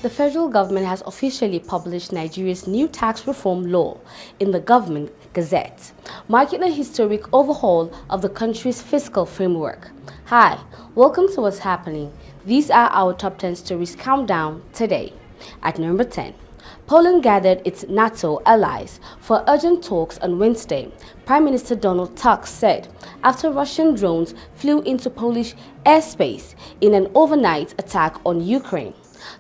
The federal government has officially published Nigeria's new tax reform law in the Government Gazette, marking a historic overhaul of the country's fiscal framework. Hi, welcome to What's Happening. These are our top 10 stories countdown today. At number 10, Poland gathered its NATO allies for urgent talks on Wednesday, Prime Minister Donald Tusk said, after Russian drones flew into Polish airspace in an overnight attack on Ukraine.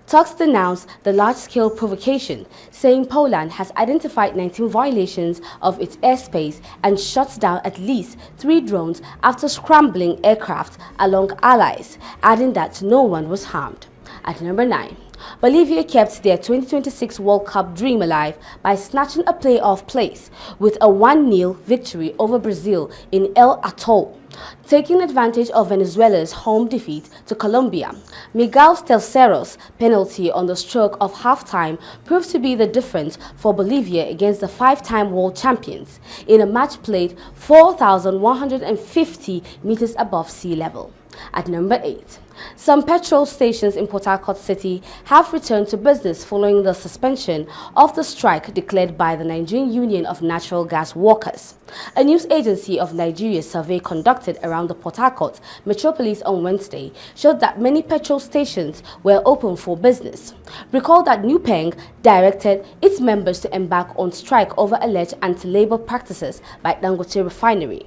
Tusk denounced the large-scale provocation, saying Poland has identified 19 violations of its airspace and shot down at least 3 drones after scrambling aircraft along allies, adding that no one was harmed. At number 9, Bolivia kept their 2026 World Cup dream alive by snatching a playoff place with a 1-0 victory over Brazil in El Atoll. Taking advantage of Venezuela's home defeat to Colombia, Miguel Tercero's penalty on the stroke of halftime proved to be the difference for Bolivia against the 5-time world champions in a match played 4,150 meters above sea level. At number 8, some petrol stations in Port Harcourt City have returned to business following the suspension of the strike declared by the Nigerian Union of Natural Gas Workers. A news agency of Nigeria survey conducted around the Port Harcourt metropolis on Wednesday showed that many petrol stations were open for business. Recall that NUPENG directed its members to embark on strike over alleged anti-labor practices by Dangote Refinery.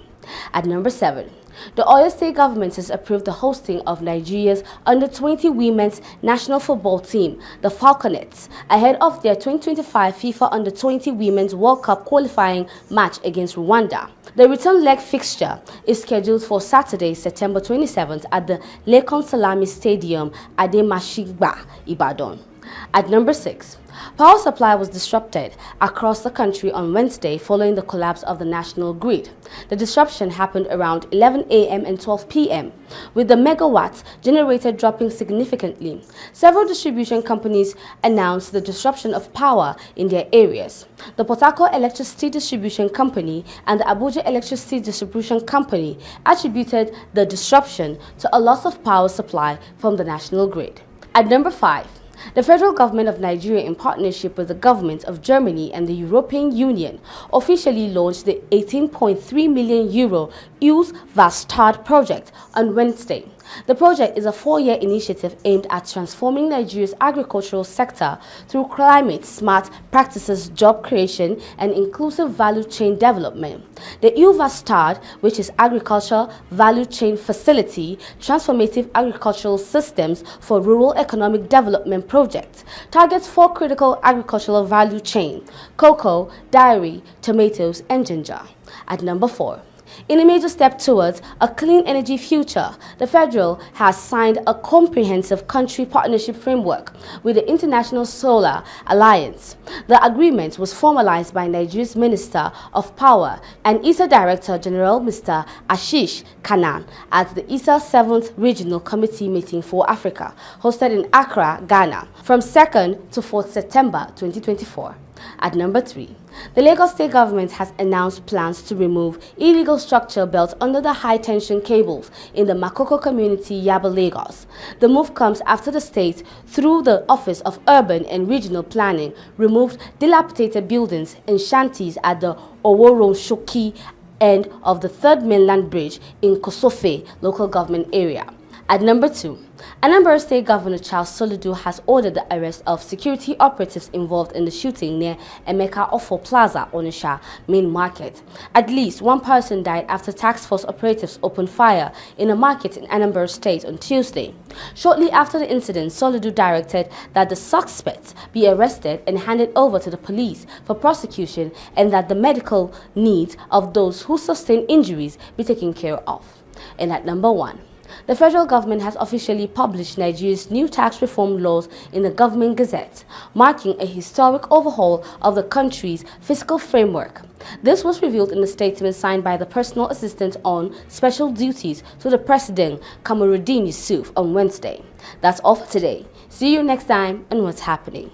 At number 7, the Oyo State government has approved the hosting of Nigeria's under-20 women's national football team, the Falconets, ahead of their 2025 FIFA Under-20 Women's World Cup qualifying match against Rwanda. The return leg fixture is scheduled for Saturday, September 27th at the Lekon Salami Stadium, Ademashiba, Ibadan. At number 6, power supply was disrupted across the country on Wednesday following the collapse of the national grid. The disruption happened around 11 a.m. and 12 p.m., with the megawatts generated dropping significantly. Several distribution companies announced the disruption of power in their areas. The Port Harcourt Electricity Distribution Company and the Abuja Electricity Distribution Company attributed the disruption to a loss of power supply from the national grid. At number 5, the federal government of Nigeria, in partnership with the governments of Germany and the European Union, officially launched the €18.3 million Use Vastad project on Wednesday. The project is a 4-year initiative aimed at transforming Nigeria's agricultural sector through climate-smart practices, job creation, and inclusive value chain development. The UVASTAD, which is Agriculture Value Chain Facility, Transformative Agricultural Systems for Rural Economic Development Project, targets 4 critical agricultural value chains: cocoa, dairy, tomatoes, and ginger. At number 4, in a major step towards a clean energy future, the federal has signed a comprehensive country partnership framework with the International Solar Alliance. The agreement was formalized by Nigeria's Minister of Power and ISA Director General Mr. Ashish Khanna at the ISA 7th Regional Committee meeting for Africa, hosted in Accra, Ghana, from 2nd to 4th September 2024. At number 3, the Lagos State government has announced plans to remove illegal structure built under the high-tension cables in the Makoko community, Yaba, Lagos. The move comes after the state, through the Office of Urban and Regional Planning, removed dilapidated buildings and shanties at the Oworonshoki end of the 3rd Mainland Bridge in Kosofe local government area. At number 2, Anambra State Governor Charles Soludo has ordered the arrest of security operatives involved in the shooting near Emeka Ofo Plaza, Onitsha main market. At least 1 person died after task force operatives opened fire in a market in Anambra State on Tuesday. Shortly after the incident, Soludo directed that the suspects be arrested and handed over to the police for prosecution, and that the medical needs of those who sustained injuries be taken care of. And at number 1, the federal government has officially published Nigeria's new tax reform laws in the Government Gazette, marking a historic overhaul of the country's fiscal framework. This was revealed in a statement signed by the personal assistant on special duties to the President, Kamaruddin Yusuf, on Wednesday. That's all for today. See you next time on What's Happening.